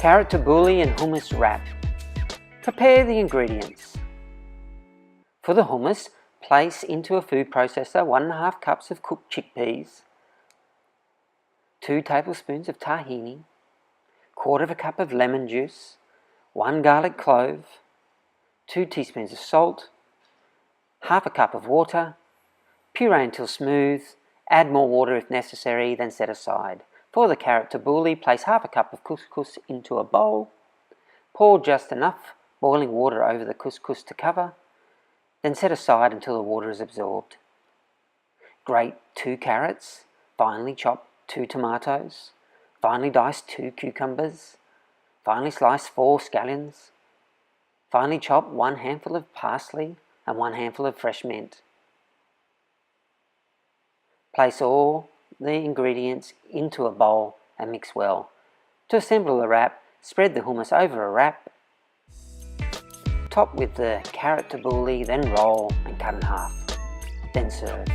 Carrot tabouli and hummus wrap. Prepare the ingredients. For the hummus, place into a food processor 1½ cups of cooked chickpeas, 2 tablespoons of tahini, 1/4 cup of lemon juice, 1 garlic clove, 2 teaspoons of salt, 1/2 cup of water. Puree until smooth. Add more water if necessary, then set aside. For the carrot tabouli, place 1/2 cup of couscous into a bowl. Pour just enough boiling water over the couscous to cover, then set aside until the water is absorbed. Grate 2 carrots, finely chop 2 tomatoes, finely dice 2 cucumbers, finely slice 4 scallions, finely chop 1 handful of parsley and 1 handful of fresh mint. Place all the ingredients into a bowl and mix well. To assemble the wrap, spread the hummus over a wrap, top with the carrot tabouli, then roll and cut in half. Then serve.